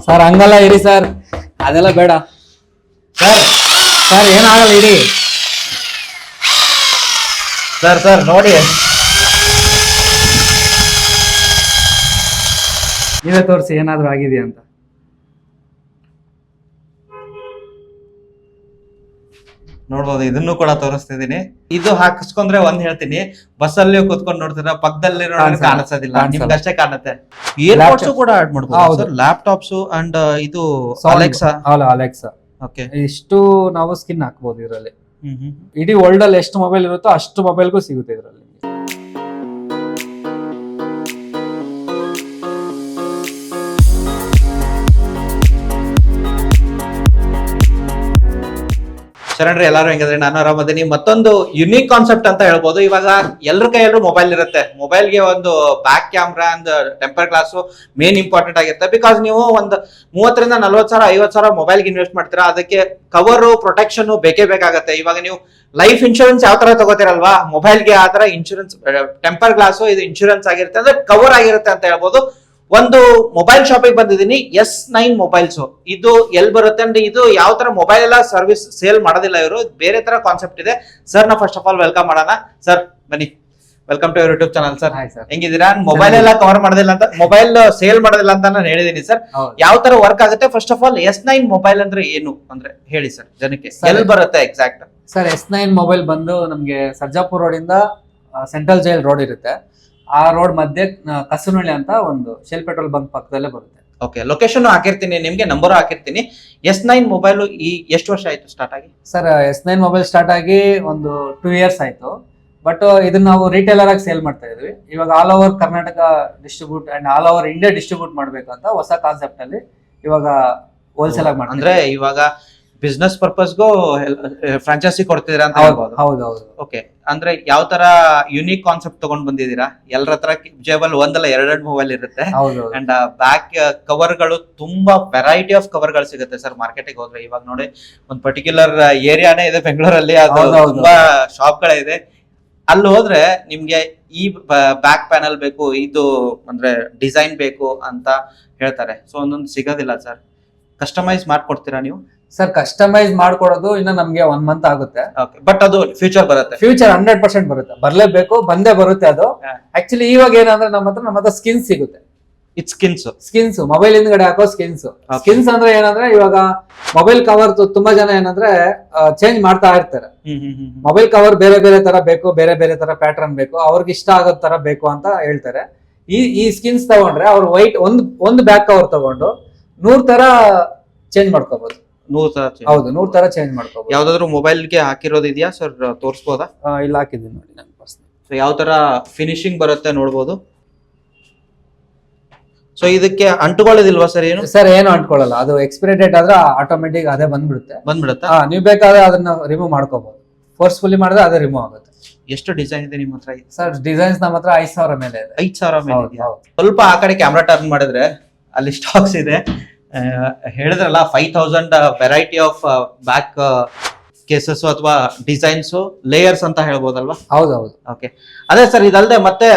Sir ಹಂಗಲ್ಲ ಇರಿ sir, ಅದೆಲ್ಲ ಬೇಡ ಸರ್. ಸರ್ ಏನಾಗಲ್ಲ ಇಡಿ ಸರ್ ಸರ್ ನೋಡಿ, ನೀವೇ ತೋರಿಸಿ ಏನಾದ್ರೂ ಆಗಿದೆಯಾ ಅಂತ. ನೋಡ್ಬೋದು, ಇದನ್ನು ಕೂಡ ತೋರಿಸ್ತಿದೀನಿ. ಇದು ಹಾಕಿಸ್ಕೊಂಡ್ರೆ ಒಂದ್ ಹೇಳ್ತೀನಿ, ಬಸ್ಸಲ್ಲಿ ಕೂತ್ಕೊಂಡು ನೋಡ್ತೀರಾ, ಪಕ್ಕದಲ್ಲಿ ಕಾಣಿಸೋದಿಲ್ಲ, ನಿಮ್ಗೆ ಅಷ್ಟೇ ಕಾಣುತ್ತೆ. ಏರ್ಪೋರ್ಟ್ಸ್ ಕೂಡ ಆಡ್ ಮಾಡ್ಬೋದು ಸರ್, ಲ್ಯಾಪ್ಟಾಪ್ಸ್ ಅಂಡ್ ಇದು ಅಲೆಕ್ಸಾ. ಅಲೆಕ್ಸಾ ಓಕೆ, ಇಷ್ಟು ನಾವು ಸ್ಕಿನ್ ಹಾಕ್ಬೋದು ಇದರಲ್ಲಿ. ಇಡೀ ವರ್ಲ್ಡ್ ಅಲ್ಲಿ ಎಷ್ಟು ಮೊಬೈಲ್ ಇರುತ್ತೋ ಅಷ್ಟು ಮೊಬೈಲ್ಗೂ ಸಿಗುತ್ತೆ ಇದರಲ್ಲಿ. ಶರಣ್ರಿ, ಎಲ್ಲಾರು ಹೆಂಗಿದ್ರೆ? ನಾನು ಆರಾಮದೀನಿ. ಮತ್ತೊಂದು ಯುನೀಕ್ ಕಾನ್ಸೆಪ್ಟ್ ಅಂತ ಹೇಳ್ಬೋದು. ಇವಾಗ ಎಲ್ಲರ ಕೈಯಲ್ಲೂ ಮೊಬೈಲ್ ಇರುತ್ತೆ. ಮೊಬೈಲ್ಗೆ ಒಂದು back camera and temper glass main important ಆಗಿರುತ್ತೆ. ಬಿಕಾಸ್ ನೀವು ಒಂದು 30,000 ರಿಂದ 40,000 50,000 ಮೊಬೈಲ್ಗೆ ಇನ್ವೆಸ್ಟ್ ಮಾಡ್ತೀರಾ, ಅದಕ್ಕೆ ಕವರ್ ಪ್ರೊಟೆಕ್ಷನ್ ಬೇಕೇ ಬೇಕಾಗತ್ತೆ. ಇವಾಗ ನೀವು ಲೈಫ್ ಇನ್ಶೂರೆನ್ಸ್ ಯಾವ ತರ ತಗೋತೀರಲ್ವಾ, ಮೊಬೈಲ್ಗೆ ಆ ತರ ಇನ್ಶೂರೆನ್ಸ್, ಟೆಂಪರ್ ಗ್ಲಾಸ್ ಇದು ಇನ್ಶೂರೆನ್ಸ್ ಆಗಿರುತ್ತೆ, ಅಂದ್ರೆ ಕವರ್ ಆಗಿರುತ್ತೆ ಅಂತ ಹೇಳ್ಬೋದು. ಒಂದು ಮೊಬೈಲ್ ಶಾಪಿಗೆ ಬಂದಿದ್ದೀನಿ, S9 ಮೊಬೈಲ್ಸ್. ಇದು ಎಲ್ಲಿ ಬರುತ್ತೆ ಅಂದ್ರೆ, ಇದು ಯಾವ ತರ ಮೊಬೈಲ್ ಎಲ್ಲ ಸರ್ವಿಸ್ ಸೇಲ್ ಮಾಡೋದಿಲ್ಲ ಇವರು, ಬೇರೆ ತರ ಕಾನ್ಸೆಪ್ಟ್ ಇದೆ. ಸರ್ ನ ಫಸ್ಟ್ ಆಫ್ ಆಲ್ ವೆಲ್ಕಮ್ ಮಾಡೋಣ. ಸರ್ ಬನ್ನಿ, welcome to YouTube channel. Sir ಹೆಂಗಿದ್ದೀರಾ? ಮೊಬೈಲ್ ಎಲ್ಲ ಕವರ್ ಮಾಡೋದಿಲ್ಲ ಅಂತ, ಮೊಬೈಲ್ ಸೇಲ್ ಮಾಡೋದಿಲ್ಲ ಅಂತ ನಾನು ಹೇಳಿದೀನಿ ಸರ್. ಯಾವ ತರ ವರ್ಕ್ ಆಗುತ್ತೆ? First of all S9 mobile ಅಂದ್ರೆ ಏನು ಅಂದ್ರೆ ಹೇಳಿ ಸರ್ ಜನಕ್ಕೆ, ಎಲ್ಲಿ ಬರುತ್ತೆ ಎಕ್ಸಾಕ್ಟ್? ಸರ್ S9 ಮೊಬೈಲ್ ಬಂದು ನಮ್ಗೆ ಸರ್ಜಾಪುರ್ ರೋಡ್ ಇಂದ ಸೆಂಟ್ರಲ್ ಜೈಲ್ ರೋಡ್ ಇರುತ್ತೆ, ಆ ರೋಡ್ ಮಧ್ಯೆ ಕಸನಹಳ್ಳಿ ಅಂತ ಒಂದು ಶೆಲ್ ಪೆಟ್ರೋಲ್ ಬಂಕ್ ಪಕ್ಕದಲ್ಲೇ ಬರುತ್ತೆ. ಓಕೆ, ಲೊಕೇಶನ್ ಹಾಕಿರ್ತೀನಿ, ನಿಮ್ಗೆ ನಂಬರ್ ಹಾಕಿರ್ತೀನಿ. S9 ಮೊಬೈಲ್ ಈ ಎಷ್ಟು ವರ್ಷ ಆಯ್ತು ಸ್ಟಾರ್ಟ್ ಆಗಿ? ಸರ್ S9 ಮೊಬೈಲ್ ಸ್ಟಾರ್ಟ್ ಆಗಿ ಒಂದು 2 years ಆಯ್ತು. ಬಟ್ ಇದನ್ನ ನಾವು ರಿಟೇಲರ್ ಆಗಿ ಸೇಲ್ ಮಾಡ್ತಾ ಇದ್ವಿ. ಇವಾಗ all over Karnataka distribute and all over India distribute ಮಾಡ್ಬೇಕು ಅಂತ ಹೊಸ ಕಾನ್ಸೆಪ್ಟ್ ಅಲ್ಲಿ ಇವಾಗ ಹೋಲ್ಸೇಲ್ ಆಗಿ ಮಾಡ್ತೀವಿ. ಅಂದ್ರೆ ಇವಾಗ ಬಿಸ್ನೆಸ್ ಪರ್ಪಸ್ಗೂ ಫ್ರಾಂಚೈಸಿ ಕೊಡ್ತಿದ್ದೀರಾ ಅಂತ ಹೇಳ್ಬೋದು. ಹೌದೌದು. ಓಕೆ, ಅಂದ್ರೆ ಯಾವ ತರ ಯುನೀಕ್ ಕಾನ್ಸೆಪ್ಟ್ ತಗೊಂಡ್ ಬಂದಿದ್ದೀರಾ? ಎಲ್ಲರ ಹತ್ರ ಜೇಬಲ್ ಒಂದಲ್ಲ ಎರಡೆರಡು ಮೊಬೈಲ್ ಇರುತ್ತೆ. ಅಂಡ್ ಬ್ಯಾಕ್ ಕವರ್ ಗಳು ತುಂಬಾ ವೆರೈಟಿ ಆಫ್ ಕವರ್ ಗಳು ಸಿಗುತ್ತೆ ಸರ್ ಮಾರ್ಕೆಟಿಗೆ ಹೋದ್ರೆ. ಇವಾಗ ನೋಡಿ, ಒಂದು ಪರ್ಟಿಕ್ಯುಲರ್ ಏರಿಯಾನೇ ಇದೆ ಬೆಂಗಳೂರಲ್ಲಿ, ಅದು ತುಂಬಾ ಶಾಪ್ ಗಳಿದೆ. ಅಲ್ಲಿ ಹೋದ್ರೆ ನಿಮ್ಗೆ ಈ ಬ್ಯಾಕ್ ಪ್ಯಾನಲ್ ಬೇಕು, ಇದು ಅಂದ್ರೆ ಡಿಸೈನ್ ಬೇಕು ಅಂತ ಹೇಳ್ತಾರೆ. ಸೊ ಒಂದೊಂದು ಸಿಗೋದಿಲ್ಲ ಸರ್. ಕಸ್ಟಮೈಸ್ ಮಾಡ್ಕೊಡ್ತೀರಾ ನೀವು? ಸರ್ ಕಸ್ಟಮೈಸ್ ಮಾಡ್ಕೊಡೋದು ಇನ್ನ ನಮ್ಗೆ 1 month ಆಗುತ್ತೆ. ಬಟ್ ಅದು ಫ್ಯೂಚರ್ ಬರುತ್ತೆ, ಫ್ಯೂಚರ್ 100% ಬರುತ್ತೆ, ಬರ್ಲೇಬೇಕು, ಬಂದೇ ಬರುತ್ತೆ ಅದು. ಆಕ್ಚುಲಿ ಇವಾಗ ಏನಂದ್ರೆ ನಮ್ಮ ಹತ್ರ ಸ್ಕಿನ್ ಸಿಗುತ್ತೆ. ಇಟ್ ಸ್ಕಿನ್ಸ್ ಮೊಬೈಲ್ ಹಿಂದ್ಗಡೆ ಹಾಕೋ ಸ್ಕಿನ್ಸ್ ಅಂದ್ರೆ ಏನಂದ್ರೆ, ಇವಾಗ ಮೊಬೈಲ್ ಕವರ್ ತುಂಬಾ ಜನ ಏನಂದ್ರೆ ಚೇಂಜ್ ಮಾಡ್ತಾ ಇರ್ತಾರೆ. ಮೊಬೈಲ್ ಕವರ್ ಬೇರೆ ಬೇರೆ ತರ ಬೇಕು, ಬೇರೆ ಬೇರೆ ತರ ಪ್ಯಾಟರ್ನ್ ಬೇಕು, ಅವ್ರಿಗೆ ಇಷ್ಟ ಆಗೋ ತರ ಬೇಕು ಅಂತ ಹೇಳ್ತಾರೆ. ಈ ಸ್ಕಿನ್ಸ್ ತಗೊಂಡ್ರೆ ಅವ್ರು ವೈಟ್ ಒಂದು ಬ್ಯಾಕ್ ಕವರ್ ತಗೊಂಡು 100 ತರ ಚೇಂಜ್ ಮಾಡ್ಕೋಬಹುದು. 100 ತರ? ಹೌದು, 100 ತರ ಚೇಂಜ್ ಮಾಡ್ಕೋಬಹುದು. ಯಾವ್ದಾದ್ರು ಮೊಬೈಲ್ಗೆ ಹಾಕಿರೋದು ಇದೆಯಾ ಸರ್? ತೋರಿಸಬಹುದಾ? ಇಲ್ಲ, ಹಾಕಿದ್ದೀನಿ ನೋಡಿ ನಾನು ಪರ್ಸನಲ್. ಸೊ ಯಾವ ತರ ಫಿನಿಶಿಂಗ್ ಬರುತ್ತೆ ನೋಡ್ಬೋದು. ಸೊ ಇದಕ್ಕೆ ಅಂಟುಕೊಳ್ಳೋದಿಲ್ವಾ ಸರ್? ಏನು ಸರ್ ಏನು ಅಂಟ್ಕೊಳ್ಳಲ್ಲ, ಅದು ಎಕ್ಸ್ಪೈರಿ ಡೇಟ್ ಆದ್ರೆ ಆಟೋಮೆಟಿಕ್ ಅದೇ ಬಂದ್ಬಿಡುತ್ತೆ. ನೀವು ಬೇಕಾದ್ರೆ ಅದನ್ನ ರಿಮೂವ್ ಮಾಡ್ಕೋಬಹುದು, ಫೋರ್ಸ್ಫುಲಿ ಮಾಡಿದ್ರೆ ಅದೇ ರಿಮೂವ್ ಆಗುತ್ತೆ. ಎಷ್ಟು ಡಿಸೈನ್ ಇದೆ ನಿಮ್ಮ ಹತ್ರ? ಸರ್ ಡಿಸೈನ್ಸ್ ನಮ್ಮ ಹತ್ರ 5,000 ಮೇಲೆ ಇದೆ. 5,000 ಮೇಲೆ ಇದೆಯಾ? ಸ್ವಲ್ಪ ಆ ಕಡೆ ಕ್ಯಾಮ್ರಾ ಟರ್ನ್ ಮಾಡಿದ್ರೆ ಅಲ್ಲಿ ಸ್ಟಾಕ್ಸ್ ಇದೆ. ಹೇಳಿದ್ರಲ್ಲ 5,000 ವೆರೈಟಿ ಆಫ್ ಬ್ಯಾಕ್ ಕೇಸಸ್ ಅಥವಾ ಡಿಸೈನ್ಸ್, ಲೇಯರ್ಸ್ ಅಂತ ಹೇಳ್ಬೋದಲ್ವಾ? ಹೌದೌದು. ಓಕೆ, ಅದೇ ಸರ್. ಇದಲ್ದೆ ಮತ್ತೆ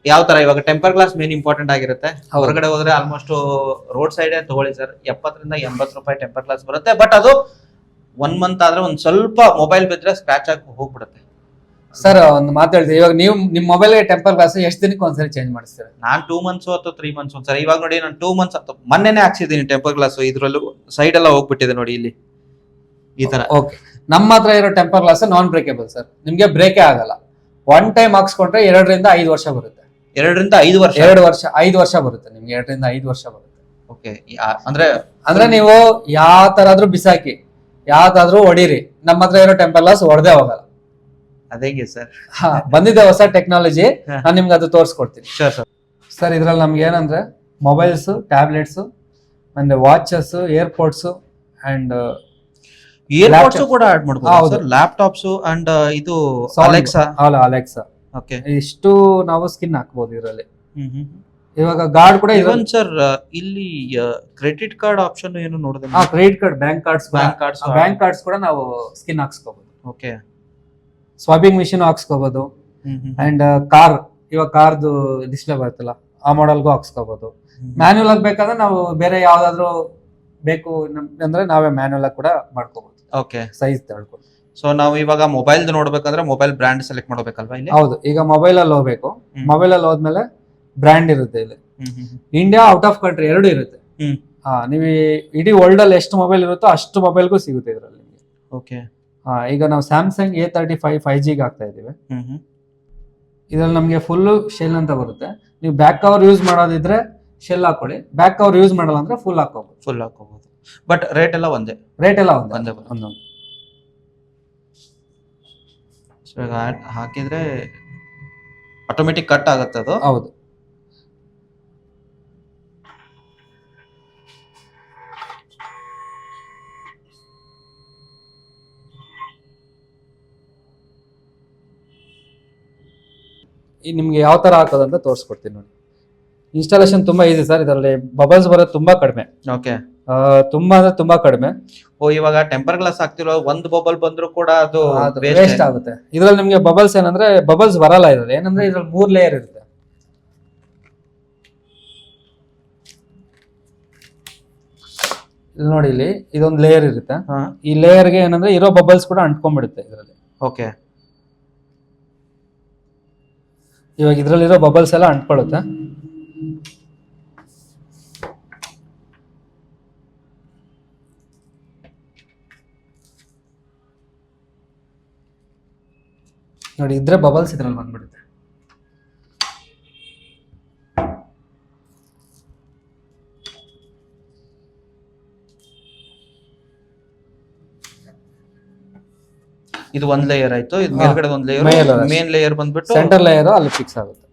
ಯಾವ ತರ? ಇವಾಗ ಟೆಂಪರ್ ಗ್ಲಾಸ್ ಮೇನ್ ಇಂಪಾರ್ಟೆಂಟ್ ಆಗಿರುತ್ತೆ. ಹೊರಗಡೆ ಹೋದ್ರೆ ಆಲ್ಮೋಸ್ಟ್ ರೋಡ್ ಸೈಡ್ ತಗೊಳ್ಳಿ ಸರ್, 70 ರಿಂದ 80 ರೂಪಾಯಿ ಟೆಂಪರ್ ಗ್ಲಾಸ್ ಬರುತ್ತೆ. ಬಟ್ ಅದು 1 month ಆದ್ರೆ ಒಂದ್ ಸ್ವಲ್ಪ ಮೊಬೈಲ್ ಬಿದ್ರೆ ಸ್ಕ್ರಾಚ್ ಆಗಿ ಹೋಗ್ಬಿಡುತ್ತೆ. ಸರ್ ಒಂದು ಮಾತು ಹೇಳ್ತೀವಿ, ಇವಾಗ ನೀವು ನಿಮ್ ಮೊಬೈಲ್ ಟೆಂಪರ್ ಗ್ಲಾಸ್ ಎಷ್ಟು ದಿನಕ್ಕೆ ಒಂದ್ಸರಿ ಚೇಂಜ್ ಮಾಡಿಸ್ತೀರಾ? ನಾನ್ 2 months ಅಥವಾ 3 months ಒಂದ್ಸರಿ. ಇವಾಗ ನೋಡಿ, ನಾನು 2 months ಅಥವಾ ಮೊನ್ನೆನೆ ಹಾಕ್ಸಿದೀನಿ ಟೆಂಪರ್ ಗ್ಲಾಸ್. ಇದ್ರಲ್ಲೂ ಸೈಡ್ ಎಲ್ಲ ಹೋಗ್ಬಿಟ್ಟಿದೆ ನೋಡಿ, ಇಲ್ಲಿ ಈ ತರ. ಓಕೆ, ನಮ್ಮ ಹತ್ರ ಇರೋ ಟೆಂಪರ್ ಗ್ಲಾಸ್ ನಾನ್ ಬ್ರೇಕೇಬಲ್ ಸರ್, ನಿಮ್ಗೆ ಬ್ರೇಕೇ ಆಗಲ್ಲ. 1 time ಹಾಕ್ಸ್ಕೊಂಡ್ರೆ 2 ರಿಂದ 5 ವರ್ಷ ಬರುತ್ತೆ. 2 ರಿಂದ 5 ವರ್ಷ? 5 ವರ್ಷ ಬರುತ್ತೆ ನಿಮ್ಗೆ, 2 ರಿಂದ 5 ವರ್ಷ ಬರುತ್ತೆ. ಓಕೆ, ಅಂದ್ರೆ ನೀವು ಯಾವ ತರಾದ್ರೂ ಬಿಸಾಕಿ, ಯಾವ್ದಾದ್ರೂ ಹೊಡೀರಿ, ನಮ್ಮ ಹತ್ರ ಇರೋ ಟೆಂಪರ್ ಗ್ಲಾಸ್ ಹೊಡೆದೇ ಹೋಗಲ್ಲ. ಅದೇಗೆ ಸರ್? ಬಂದಿದೆ ಹೊಸ ಟೆಕ್ನಾಲಜಿ, ನಾನು ನಿಮ್ಗೆ ಅದು ತೋರಿಸ್ಕೊಡ್ತೀನಿ. ಸರ್ ಇದ್ರಲ್ಲಿ ನಮ್ಗೆ ಏನಂದ್ರೆ ಮೊಬೈಲ್ಸ್, ಟ್ಯಾಬ್ಲೆಟ್ಸ್, ಅಂದ್ರೆ ವಾಚಸ್, ಏರ್ಪೋರ್ಟ್ಸ್ ಅಂಡ್ ಏರ್ಪೋರ್ಟ್ಸ್ ಕೂಡ ಆಡ್ ಮಾಡಬಹುದು ಸರ್. ಲ್ಯಾಪ್ಟಾಪ್ಸ್ ಅಂಡ್ ಇದು ಅಲೆಕ್ಸಾ. ಅಲೆಕ್ಸಾ. ಓಕೆ, ಇಷ್ಟು ನಾವು ಸ್ಕಿನ್ ಹಾಕ್ಬೋದು ಇದರಲ್ಲಿ. ಇವಾಗ ಗಾರ್ಡ್ ಕೂಡ ಇವನ್ ಸರ್ ಇಲ್ಲಿ ಕ್ರೆಡಿಟ್ ಕಾರ್ಡ್ ಆಪ್ಷನ್ ಏನು ನೋಡಿದೆ? ಕ್ರೆಡಿಟ್ ಕಾರ್ಡ್, ಬ್ಯಾಂಕ್ ಕಾರ್ಡ್ಸ್ ಕೂಡ ನಾವು ಸ್ಕಿನ್ ಹಾಕ್ಸ್ಕೋಬಹುದು. ಓಕೆ, ಸ್ವಾಪಿಂಗ್ ಮಿಷಿನ್ ಹಾಕ್ಸ್ಕೋಬಹುದು. ಅಂಡ್ ಇವಾಗ ಕಾರ್ದು ಡಿಸ್ಪ್ಲೇ ಬರುತ್ತಲ್ಲ ಆ ಮಾಡಲ್ಗೂ ಹಾಕ್ಸ್ಕೋಬಹುದು. ಮ್ಯಾನ್ಯುಯಲ್ ಆಗಿ ಬೇಕಾದ್ರೆ ನಾವು ಬೇರೆ ಯಾವ್ದಾದ್ರು ಬೇಕು ಅಂದ್ರೆ ನಾವೇ ಮ್ಯಾನ್ಯುಯಲ್ ಆಗಿ ಕೂಡ ಮಾಡ್ಕೋಬಹುದು, ಓಕೆ. ಸೈಜ್ ತಳ್ಕೊಂಡು. ಸೊ ನಾವು ಇವಾಗ ಮೊಬೈಲ್ ನೋಡ್ಬೇಕಂದ್ರೆ ಮೊಬೈಲ್ ಬ್ರ್ಯಾಂಡ್ ಸೆಲೆಕ್ಟ್ ಮಾಡ್ಬೇಕಲ್ವಾ ಇಲ್ಲಿ? ಹೌದು, ಈಗ ಮೊಬೈಲ್ ಅಲ್ಲಿ ಹೋಗ್ಬೇಕು. ಮೊಬೈಲ್ ಅಲ್ಲಿ ಹೋದ್ಮೇಲೆ ಬ್ರ್ಯಾಂಡ್ ಇರುತ್ತೆ ಇಲ್ಲಿ. ಇಂಡಿಯಾ, ಔಟ್ ಆಫ್ ಕಂಟ್ರಿ ಎರಡು ಇರುತ್ತೆ. ನೀವು ಇಡೀ ವರ್ಲ್ಡ್ ಅಲ್ಲಿ ಎಷ್ಟು ಮೊಬೈಲ್ ಇರುತ್ತೋ ಅಷ್ಟು ಮೊಬೈಲ್ಗೂ ಸಿಗುತ್ತೆ ಇದರಲ್ಲಿ ನಿಮಗೆ. ಓಕೆ. ಈಗ ನಾವು ಸ್ಯಾಮ್ಸಂಗ್ A35 5G ಹಾಕ್ತಾ ಇದೀವಿ. ಇದ್ರಲ್ಲಿ ನಮಗೆ ಫುಲ್ ಶೆಲ್ ಅಂತ ಬರುತ್ತೆ. ನೀವು ಬ್ಯಾಕ್ ಕವರ್ ಯೂಸ್ ಮಾಡೋದಿದ್ರೆ ಶೆಲ್ ಹಾಕೊಳ್ಳಿ, ಬ್ಯಾಕ್ ಕವರ್ ಯೂಸ್ ಮಾಡಲ್ಲ ಅಂದ್ರೆ ಫುಲ್ ಹಾಕೋಬಹುದು. ಬಟ್ ರೇಟ್ ಎಲ್ಲ ಒಂದೇ? ರೇಟ್ ಎಲ್ಲ ಒಂದೇ. ಸೊ ಈಗ ಹಾಕಿದ್ರೆ ಆಟೋಮೆಟಿಕ್ ಕಟ್ ಆಗುತ್ತೆ ಅದು? ಹೌದು. ನಿಮ್ಗೆ ಯಾವ ತರ ಹಾಕೋದಂತ ತೋರಿಸ್ಕೊಡ್ತೀನಿ ನೋಡಿ. ಇನ್ಸ್ಟಾಲೇಷನ್ ತುಂಬಾ ಈಸಿ ಸರ್. ಇದರಲ್ಲಿ ಬಬಲ್ಸ್ ಬರೋದು ತುಂಬಾ ಕಡಿಮೆ. ಓಕೆ. ತುಂಬಾ ಅಂದ್ರೆ ತುಂಬಾ ಕಡಿಮೆ. ಇವಾಗ ಟೆಂಪರ್ ಗ್ಲಾಸ್ ಹಾಕ್ತಿರೋ ಒಂದು ಬಬಲ್ ಬಂದ್ರು ಕೂಡ ಅದು ವೇಸ್ಟ್ ಆಗುತ್ತೆ. ಇದ್ರಲ್ಲಿ ನಿಮ್ಗೆ ಬಬಲ್ಸ್ ಏನಂದ್ರೆ ಬಬಲ್ಸ್ ಬರಲ್ಲ. ಇದ್ರಲ್ಲಿ ಏನಂದ್ರೆ ಇದ್ರಲ್ಲಿ 3 ಲೇಯರ್ ಇರುತ್ತೆ. ಇಲ್ಲಿ ನೋಡಿ, ಇಲ್ಲಿ ಇದೊಂದು ಲೇಯರ್ ಇರುತ್ತೆ. ಈ ಲೇಯರ್ಗೆ ಏನಂದ್ರೆ ಇರೋ ಬಬಲ್ಸ್ ಕೂಡ ಅಂಟ್ಕೊಂಡ್ಬಿಡುತ್ತೆ ಇದರಲ್ಲಿ. ಓಕೆ. ಇವಾಗ ಇದ್ರಲ್ಲಿರೋ ಬಬಲ್ಸ್ ಎಲ್ಲ ಅಂಟ್ಕೊಳ್ಳುತ್ತೆ. ನೋಡಿ, ಇದ್ರೆ ಬಬಲ್ಸ್ ಇದ್ರಲ್ಲಿ ಬಂದ್ಬಿಡುತ್ತೆ. ಇದು ಒಂದ್ ಲೇಯರ್ ಆಯ್ತು. ಇದು ಮೇಲ್ಗಡೆ ಒಂದ್ ಲೇಯರ್, ಮೇನ್ ಲೇಯರ್ ಬಂದ್ಬಿಟ್ಟು ಸೆಂಟರ್ ಲೇಯರ್ ಅಲ್ಲಿ ಫಿಕ್ಸ್ ಆಗುತ್ತೆ.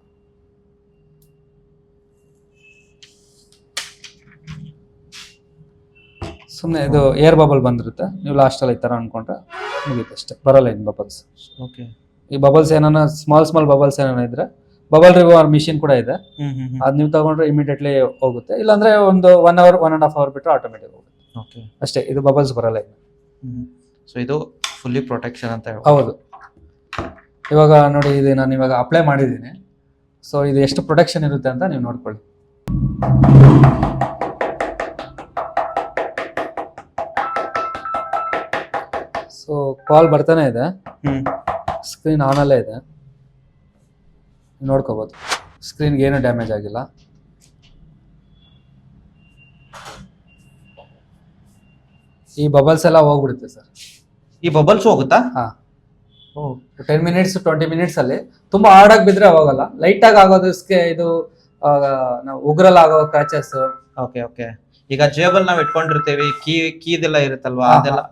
ಸುಮ್ಮನೆ ಇದು ಏರ್ ಬಬಲ್ ಬಂದಿರುತ್ತೆ. ನೀವು ಲಾಸ್ಟ್ ಅಲ್ಲಿ ಈ ತರ ಅನ್ಕೊಂಡ್ರೆ ಮುಗೀತು ಅಷ್ಟೇ, ಬರಲ್ಲ ಇನ್ ಬಬಲ್ಸ್. ಓಕೆ. ಈ ಬಬಲ್ಸ್ ಏನಾನ ಸ್ಮಾಲ್ ಬಬಲ್ಸ್ ಏನಾನ ಇದ್ರೆ ಬಬಲ್ ರಿಮೂವರ್ ಮಿಷಿನ್ ಕೂಡ ಇದೆ. ಅದ್ ನೀವು ತಗೊಂಡ್ರೆ ಇಮಿಡಿಯೇಟ್ಲಿ ಹೋಗುತ್ತೆ. ಇಲ್ಲಾಂದ್ರೆ ಒಂದು 1 hour 1.5 hour ಬಿಟ್ಟರೆ ಆಟೋಮೆಟಿಕ್ ಹೋಗುತ್ತೆ. ಓಕೆ. ಅಷ್ಟೇ, ಇದು ಬಬಲ್ಸ್ ಬರಲ್ಲ ಇನ್ನು. ಸೊ ಇದು ಫುಲ್ಲಿ ಪ್ರೊಟೆಕ್ಷನ್ ಅಂತ ಹೇಳಿ. ಹೌದು. ಇವಾಗ ನೋಡಿ, ಇದು ನಾನು ಇವಾಗ ಅಪ್ಲೈ ಮಾಡಿದ್ದೀನಿ. ಸೊ ಇದು ಎಷ್ಟು ಪ್ರೊಟೆಕ್ಷನ್ ಇರುತ್ತೆ ಅಂತ ನೀವು ನೋಡ್ಕೊಳ್ಳಿ. ಸೊ ಕಾಲ್ ಬರ್ತಾನೆ ಇದೆ, ಸ್ಕ್ರೀನ್ ಆನ್ ಅಲ್ಲೇ ಇದೆ, ನೋಡ್ಕೋಬಹುದು. ಸ್ಕ್ರೀನ್ಗೆ ಏನೂ ಡ್ಯಾಮೇಜ್ ಆಗಿಲ್ಲ. ಈ ಬಬಲ್ಸ್ ಎಲ್ಲ ಹೋಗ್ಬಿಡುತ್ತೆ ಸರ್. ಈ ಬಬಲ್ಸ್ ಹೋಗುತ್ತಾ? ಹಾ. 10 minutes 20 minutes ಅಲ್ಲಿ ತುಂಬಾ ಹಾರ್ಡ್ ಆಗಿ ಬಿದ್ರೆ ಹೋಗಲ್ಲ. ಲೈಟ್ ಆಗಿ ಆಗೋದಕ್ಕೆ ಇದು ನಾವು ಉಗ್ರಲ್ಲ ಆಗೋ ಕ್ರಾಚಸ್. Okay okay. ಈಗ ಜೇಬಲ್ ನಾವ್ ಇಟ್ಕೊಂಡಿರ್ತೀವಿ, ಕೀದೆಲ್ಲ ಇರುತ್ತಲ್ವಾ,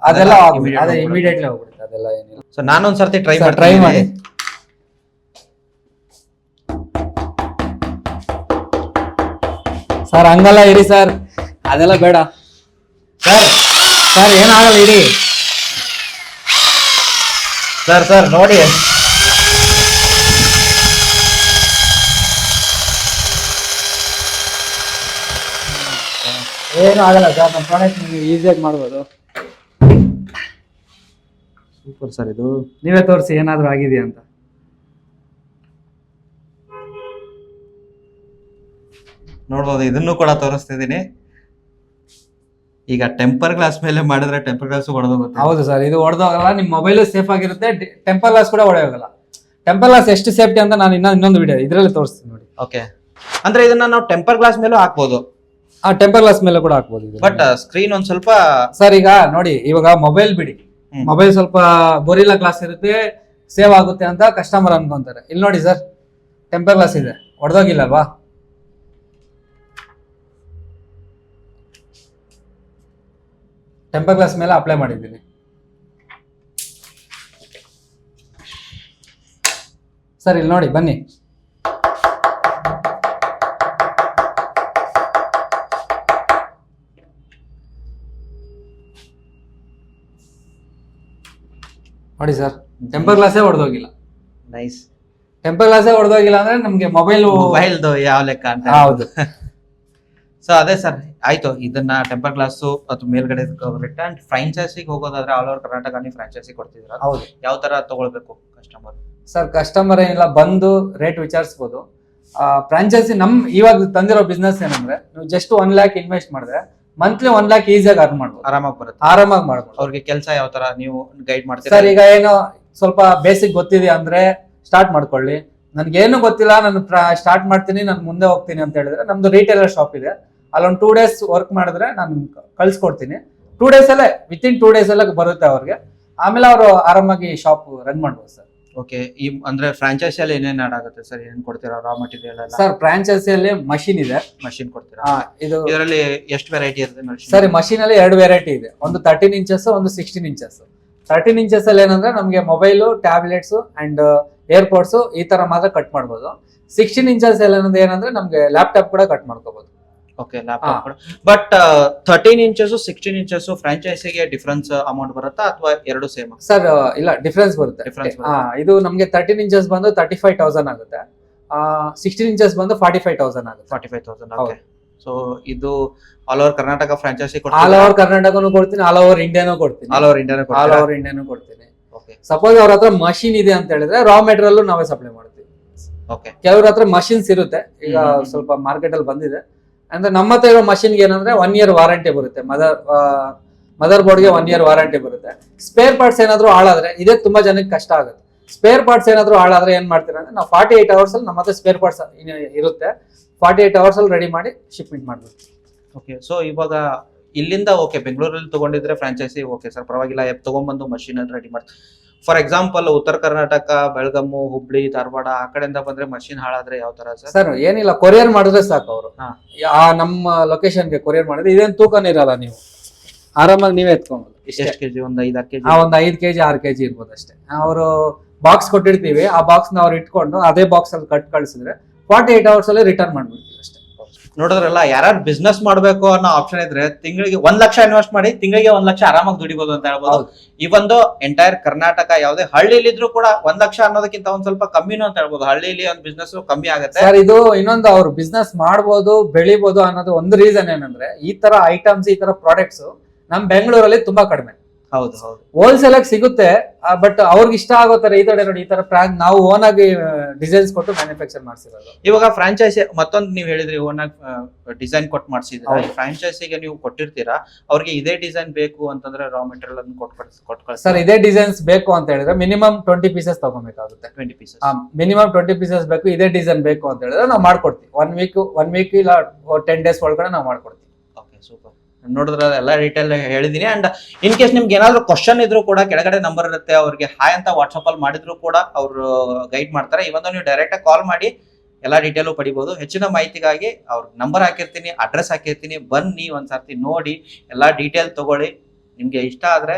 ಅದೆಲ್ಲ ಇಮಿಡಿಯೇಟ್ಲಿ ಹೋಗ್ಬಿಡುತ್ತೆ. ಅದೆಲ್ಲ ಏನಿಲ್ಲ. ಸೊ ನಾನೊಂದ್ ಸರ್ತಿ ಟ್ರೈ ಮಾಡಿ. ಸರ್ ಹಂಗಲ್ಲ ಇರಿ ಸರ್, ಅದೆಲ್ಲ ಬೇಡ ಸರ್. ಸರ್ ಏನಾಗಲ್ಲ ಇಡಿ ಸರ್ ನೋಡಿ. ಏನು ಆಗಲ್ಲ ಸರ್, ನಮ್ಮ ಪ್ರಾಡಕ್ಟ್ ನೀವು ಈಸಿಯಾಗಿ ಮಾಡ್ಬೋದು. Super sir. ಇದು ನೀವೇ ತೋರಿಸಿ ಏನಾದರೂ ಆಗಿದೆಯಾ ಅಂತ. ನೋಡ್ಬೋದು, ಇದನ್ನು ಕೂಡ ತೋರಿಸ್ತಿದ್ದೀನಿ. ಈಗ ಟೆಂಪರ್ ಗ್ಲಾಸ್ ಮೇಲೆ ಮಾಡಿದ್ರೆ ಟೆಂಪರ್ ಗ್ಲಾಸ್ ಹೊಡೆದೋಗುತ್ತೆ. ಹೌದು ಸರ್, ಇದು ಹೊಡೆದೋಗಲ್ಲ. ನಿಮ್ಮ ಮೊಬೈಲು ಸೇಫ್ ಆಗಿರುತ್ತೆ, ಟೆಂಪರ್ ಗ್ಲಾಸ್ ಕೂಡ ಹೊಡೆಯೋಗಲ್ಲ. ಟೆಂಪರ್ ಗ್ಲಾಸ್ ಎಷ್ಟು ಸೇಫ್ಟಿ ಅಂತ ನಾನು ಇನ್ನೊಂದು ವಿಡಿಯೋ ಇದರಲ್ಲಿ ತೋರಿಸ್ತೀನಿ ನೋಡಿ. ಓಕೆ. ಅಂದ್ರೆ ಇದನ್ನ ನಾವು ಟೆಂಪರ್ ಗ್ಲಾಸ್ ಮೇಲೂ ಹಾಕ್ಬೋದು? ಟೆಂಪರ್ ಗ್ಲಾಸ್ ಮೇಲೆ ಕೂಡ ಹಾಕ್ಬೋದು. ಬಟ್ ಸ್ಕ್ರೀನ್ ಒಂದ್ ಸ್ವಲ್ಪ ಸರ್, ಈಗ ನೋಡಿ, ಇವಾಗ ಮೊಬೈಲ್ ಬಿಡಿ, ಮೊಬೈಲ್ ಸ್ವಲ್ಪ ಗೊರಿಲ್ಲಾ ಗ್ಲಾಸ್ ಇರುತ್ತೆ, ಸೇವ್ ಆಗುತ್ತೆ ಅಂತ ಕಸ್ಟಮರ್ ಅನ್ಕೊಂತಾರೆ. ಇಲ್ಲಿ ನೋಡಿ ಸರ್, ಟೆಂಪರ್ ಗ್ಲಾಸ್ ಇದೆ, ಹೊಡೆದೋಗಿಲ್ಲ ಅಲ್ವಾ? ಟೆಂಪರ್ ಗ್ಲಾಸ್ ಮೇಲೆ ಅಪ್ಲೈ ಮಾಡಿದ್ದೀನಿ ಸರ್. ಇಲ್ಲಿ ನೋಡಿ, ಬನ್ನಿ. ನೋಡಿ ಸರ್, ಟೆಂಪರ್ ಗ್ಲಾಸೇ ಹೊಡೆದೋಗಿಲ್ಲ. ನೈಸ್. ಟೆಂಪರ್ ಗ್ಲಾಸೇ ಹೊಡೆದೋಗಿಲ್ಲ ಅಂದ್ರೆ ನಮ್ಗೆ ಮೊಬೈಲ್ದು ಯಾವ ಲೆಕ್ಕ ಅಂತ. ಹೌದು. ಸೊ ಅದೇ ಸರ್, ಆಯ್ತು. ಇದನ್ನ ಟೆಂಪರ್ ಗ್ಲಾಸ್ ಅದು ಮೇಲ್ಗಡೆ ರಿಟರ್ನ್ ಫ್ರಾಂಚೈಸಿಗೆ ಹೋಗೋದಾದ್ರೆ ಆಲ್ ಓವರ್ ಕರ್ನಾಟಕ ನೀವು ಫ್ರಾಂಚೈಸಿ ಕೊಡ್ತಿದ್ದೀರಾ? ಹೌದು. ಯಾವ ತರ ತಗೊಳ್ಬೇಕು ಕಸ್ಟಮರ್? ಸರ್, ಕಸ್ಟಮರ್ ಏನಿಲ್ಲ, ಬಂದು ರೇಟ್ ವಿಚಾರಿಸಬಹುದು. ಫ್ರಾಂಚೈಸಿ ಇವಾಗ ತಂದಿರೋ ಬಿಸ್ನೆಸ್ ಏನಂದ್ರೆ ನೀವು ಜಸ್ಟ್ 1 lakh ಇನ್ವೆಸ್ಟ್ ಮಾಡಿದ್ರೆ ಮಂತ್ಲಿ 1 lakh ಈಸಿಯಾಗಿ ಅರ್ನ್ ಮಾಡ್ಬೋದು, ಆರಾಮಾಗಿ ಮಾಡ್ಬೋದು. ಅವ್ರಿಗೆ ಕೆಲಸ ಯಾವ ತರ ನೀವು ಗೈಡ್ ಮಾಡ್ತೀರಾ? ಸರ್ ಈಗ ಏನೋ ಸ್ವಲ್ಪ ಬೇಸಿಕ್ ಗೊತ್ತಿದೆ ಅಂದ್ರೆ ಸ್ಟಾರ್ಟ್ ಮಾಡ್ಕೊಳ್ಳಿ. ನನ್ಗೇನು ಗೊತ್ತಿಲ್ಲ, ನಾನು ಸ್ಟಾರ್ಟ್ ಮಾಡ್ತೀನಿ, ನಾನು ಮುಂದೆ ಹೋಗ್ತೀನಿ ಅಂತ ಹೇಳಿದ್ರೆ ನಮ್ದು ರಿಟೇಲರ್ ಶಾಪ್ ಇದೆ, ಅಲ್ಲೊಂದು 2 days ವರ್ಕ್ ಮಾಡಿದ್ರೆ ನಾನು ಕಳ್ಸ್ಕೊಡ್ತೀನಿ. 2 days ಅಲ್ಲೇ ವಿತಿನ್ 2 days ಅಲ್ಲೇ ಬರುತ್ತೆ ಅವ್ರಿಗೆ. ಆಮೇಲೆ ಅವರು ಆರಾಮಾಗಿ ಶಾಪ್ ರನ್ ಮಾಡ್ಬೋದು ಸರ್. ಓಕೆ, ಈ ಅಂದ್ರೆ ಫ್ರಾಂಚೈಸಿಯಲ್ಲಿ ಏನೇನ್ ಆಡ್ ಆಗುತ್ತೆ ಸರ್? ಏನ್ ಕೊಡ್ತೀರಾ ರಾ ಮಟೀರಿಯಲ್ ಎಲ್ಲ? ಸರ್ ಫ್ರಾಂಚೈಸಿಯಲ್ಲಿ ಮಷಿನ್ ಇದೆ. ಮಷಿನ್ ಕೊಡ್ತೀರಾ? ಇದು ಇದರಲ್ಲಿ ಎಷ್ಟು ವೆರೈಟಿ ಇರುತ್ತೆ machine? ಸರ್ ಮಷಿನ್ ಅಲ್ಲಿ 2 ವೆರೈಟಿ ಇದೆ, ಒಂದು 13 inches ಒಂದು 16 inches. 13 inches ಅಲ್ಲಿ ಏನಂದ್ರೆ ನಮ್ಗೆ ಮೊಬೈಲ್, ಟ್ಯಾಬ್ಲೆಟ್ಸ್ ಅಂಡ್ ಏರ್ಪೋರ್ಟ್ಸ್ ಈ ತರ ಮಾತ್ರ ಕಟ್ ಮಾಡ್ಬೋದು. 16 inches ಅಲ್ಲಿ ಏನಂದ್ರೆ ನಮ್ಗೆ ಲ್ಯಾಪ್ಟಾಪ್ ಕೂಡ ಕಟ್ ಮಾಡ್ಕೋಬಹುದು. ಓಕೆ, ಲ್ಯಾಪ್ಟಾಪ್ ಕೂಡ. ಬಟ್ 13 inches 16 inches ಫ್ರಾಂಚೈಸಿಗೆ ಡಿಫರೆನ್ಸ್ ಅಮೌಂಟ್ ಬರುತ್ತಾ ಅಥವಾ ಎರಡು ಸೇಮ್? ಸರ್ ಇಲ್ಲ, ಡಿಫರೆನ್ಸ್ ಬರುತ್ತೆ. ಇದು ನಮ್ಗೆ 13 inches ಬಂದು 35,000 ಆಗುತ್ತೆ, 16 inches ಬಂದು 45,000 ಆಗುತ್ತೆ. 45,000. ಓಕೆ, ಸೊ ಇದು all over Karnataka franchise all over ಕರ್ನಾಟಕನು ಕೊಡ್ತೀನಿ, ಆಲ್ ಓವರ್ ಇಂಡಿಯಾನು ಕೊಡ್ತೀನಿ. ಆಲ್ ಓವರ್ ಇಂಡಿಯಾನು ಕೊಡ್ತೀನಿ. ಓಕೆ, ಸಪೋಸ್ ಅವ್ರ ಹತ್ರ ಮಷಿನ್ ಇದೆ ಅಂತ ಹೇಳಿದ್ರೆ ರಾ ಮೆಟೀರಿಯಲ್ ನಾವೇ ಸಪ್ಲೈ ಮಾಡ್ತೀವಿ. ಓಕೆ, ಕೆಲವ್ರ ಹತ್ರ ಮಷಿನ್ಸ್ ಇರುತ್ತೆ, ಈಗ ಸ್ವಲ್ಪ ಮಾರ್ಕೆಟ್ ಅಲ್ಲಿ ಬಂದಿದೆ. ಅಂದ್ರೆ ನಮ್ಮ ಹತ್ರ ಇರೋ ಮಷಿನ್ಗೆ ಏನಂದ್ರೆ 1 year ವಾರಂಟಿ ಬರುತ್ತೆ, ಮದರ್ ಬೋರ್ಡ್ಗೆ 1 year ವಾರಂಟಿ ಬರುತ್ತೆ. ಸ್ಪೇರ್ ಪಾರ್ಟ್ಸ್ ಏನಾದ್ರು ಹಾಳಾದ್ರೆ, ಇದೇ ತುಂಬಾ ಜನಕ್ಕೆ ಕಷ್ಟ ಆಗುತ್ತೆ. ಸ್ಪೇರ್ ಪಾರ್ಟ್ಸ್ ಏನಾದ್ರು ಹಾಳಾದ್ರೆ ಏನ್ ಮಾಡ್ತೀರಾ ಅಂದ್ರೆ ನಾವು 48 hours ಅಲ್ಲಿ ನಮ್ಮ ಹತ್ರ ಸ್ಪೇರ್ ಪಾರ್ಟ್ಸ್ ಇರುತ್ತೆ, 48 hours ಅಲ್ಲಿ ರೆಡಿ ಮಾಡಿ ಶಿಪ್ಮೆಂಟ್ ಮಾಡ್ಬೇಕು. ಓಕೆ, ಸೊ ಇವಾಗ ಇಲ್ಲಿಂದ ಓಕೆ ಬೆಂಗಳೂರಲ್ಲಿ ತಗೊಂಡಿದ್ರೆ ಫ್ರಾಂಚೈಸಿ ಓಕೆ ಸರ್ ಪರವಾಗಿಲ್ಲ, ತಗೊಂಡ್ಬಂದು ಮಷಿನ್ ಅಂತ ರೆಡಿ ಮಾಡ್ತಾರೆ. ಫಾರ್ ಎಕ್ಸಾಂಪಲ್ ಉತ್ತರ ಕರ್ನಾಟಕ, ಬೆಳಗಾಮು, ಹುಬ್ಳಿ, ಧಾರವಾಡ ಆ ಕಡೆಯಿಂದ ಬಂದ್ರೆ ಮಷಿನ್ ಹಾಳಾದ್ರೆ ಯಾವ ತರ ಸರ್? ಸರ್ ಏನಿಲ್ಲ, ಕೊರಿಯರ್ ಮಾಡಿದ್ರೆ ಸಾಕು ಅವರು. ನಮ್ಮ ಲೊಕೇಶನ್ಗೆ ಕೊರಿಯರ್ ಮಾಡಿದ್ರೆ ಇದೇನು ತೂಕನ ಇರಲ್ಲ, ನೀವು ಆರಾಮಾಗಿ ನೀವೇ ಎತ್ಕೊಬೋದು. ಎಷ್ಟು ಕೆಜಿ? ಒಂದು 5-6 kg? ಒಂದು 5 kg 6 kg ಇರ್ಬೋದು ಅಷ್ಟೇ. ಅವರು ಬಾಕ್ಸ್ ಕೊಟ್ಟಿರ್ತೀವಿ, ಆ ಬಾಕ್ಸ್ ನ ಅವ್ರು ಇಟ್ಕೊಂಡು ಅದೇ ಬಾಕ್ಸ್ ಅಲ್ಲಿ ಕಳ್ಸಿದ್ರೆ 48 hours ಅಲ್ಲಿ ರಿಟರ್ನ್ ಮಾಡ್ಬಿಡ್ತೀವಿ ಅಷ್ಟೇ. ನೋಡಿದ್ರಲ್ಲ, ಯಾರು ಬಿಸ್ನೆಸ್ ಮಾಡ್ಬೇಕು ಅನ್ನೋ ಆಪ್ಷನ್ ಇದ್ರೆ ತಿಂಗಳಿಗೆ 1 ಲಕ್ಷ ಇನ್ವೆಸ್ಟ್ ಮಾಡಿ ತಿಂಗಳಿಗೆ 1 ಲಕ್ಷ ಆರಾಮಾಗಿ ದುಡಿಬಹುದು ಅಂತ ಹೇಳ್ಬೋದು. ಈ ಒಂದು ಎಂಟೈರ್ ಕರ್ನಾಟಕ ಯಾವುದೇ ಹಳ್ಳಿಲಿ ಇದ್ರೂ ಕೂಡ 1 ಲಕ್ಷ ಅನ್ನೋದಕ್ಕಿಂತ ಒಂದ್ ಸ್ವಲ್ಪ ಕಮ್ಮಿನೂ ಅಂತ ಹೇಳ್ಬೋದು. ಹಳ್ಳಿಲಿ ಒಂದು ಬಿಸ್ನೆಸ್ ಕಮ್ಮಿ ಆಗುತ್ತೆ ಸರ್. ಇದು ಇನ್ನೊಂದು, ಅವ್ರು ಬಿಸ್ನೆಸ್ ಮಾಡ್ಬೋದು, ಬೆಳಿಬಹುದು ಅನ್ನೋದು ಒಂದು ರೀಸನ್ ಏನಂದ್ರೆ ಈ ತರ ಐಟಮ್ಸ್, ಈ ತರ ಪ್ರಾಡಕ್ಟ್ಸ್ ನಮ್ ಬೆಂಗಳೂರಲ್ಲಿ ತುಂಬಾ ಕಡಿಮೆ. ಹೌದು ಹೌದು, ಹೋಲ್ಸೇಲ್ ಆಗಿ ಸಿಗುತ್ತೆ, ಬಟ್ ಅವ್ರಿಗೆ ಇಷ್ಟ ಆಗೋ ತರ ಈ ತರ ನೋಡಿ, ಈ ತರ ನಾವು ಓನ್ ಆಗಿ ಡಿಸೈನ್ಸ್ ಕೊಟ್ಟು ಮ್ಯಾನುಫ್ಯಾಕ್ಚರ್ ಮಾಡ್ಸಿರೋದು. ಇವಾಗ ಫ್ರಾಂಚೈಸಿ ಮತ್ತೊಂದು ನೀವು ಹೇಳಿದ್ರಿ ಓನ್ ಆಗಿ ಡಿಸೈನ್ ಕೊಟ್ಟು ಮಾಡ್ಸಿದ್ರೆ, ಫ್ರಾಂಚೈಸಿಗೆ ನೀವು ಕೊಟ್ಟಿರ್ತೀರಾ, ಅವ್ರಿಗೆ ಇದೇ ಡಿಸೈನ್ ಬೇಕು ಅಂತಂದ್ರೆ ರಾ ಮೆಟೀರಿಯಲ್ ಅನ್ನು ಕೊಟ್ಟು ಸರ್ ಇದೇ ಡಿಸೈನ್ಸ್ ಬೇಕು ಅಂತ ಹೇಳಿದ್ರೆ minimum 20 pieces ತಗೋಬೇಕಾಗುತ್ತೆ. 20 pieces minimum 20 pieces ಬೇಕು, ಇದೇ ಡಿಸೈನ್ ಬೇಕು ಅಂತ ಹೇಳಿದ್ರೆ ನಾವು ಮಾಡ್ಕೊಡ್ತೀವಿ. 1 week ಇಲ್ಲ 10 days ಒಳಗಡೆ ನಾವು ಮಾಡ್ಕೊಡ್ತೀವಿ. Okay, super. ನೋಡಿದ್ರೆ ಎಲ್ಲ ಡೀಟೇಲ್ ಹೇಳಿದೀನಿ. ಅಂಡ್ ಇನ್ ಕೇಸ್ ನಿಮ್ಗೆ ಏನಾದ್ರು ಕ್ವಶನ್ ಇದ್ರು ಕೂಡ ಕೆಳಗಡೆ ನಂಬರ್ ಇರುತ್ತೆ, ಅವ್ರಿಗೆ ಹಾಯ್ ಅಂತ ವಾಟ್ಸ್ಆಪ್ ಅಲ್ಲಿ ಮಾಡಿದ್ರು ಕೂಡ ಅವರು ಗೈಡ್ ಮಾಡ್ತಾರೆ. ಇವತ್ತು ನೀವು ಡೈರೆಕ್ಟ್ ಆಗಿ ಕಾಲ್ ಮಾಡಿ ಎಲ್ಲಾ ಡೀಟೇಲು ಪಡಿಬಹುದು. ಹೆಚ್ಚಿನ ಮಾಹಿತಿಗಾಗಿ ಅವ್ರ ನಂಬರ್ ಹಾಕಿರ್ತೀನಿ, ಅಡ್ರೆಸ್ ಹಾಕಿರ್ತೀನಿ, ಬನ್ನಿ ಒಂದ್ಸರ್ತಿ ನೋಡಿ ಎಲ್ಲಾ ಡೀಟೇಲ್ ತಗೊಳ್ಳಿ. ನಿಮ್ಗೆ ಇಷ್ಟ ಆದ್ರೆ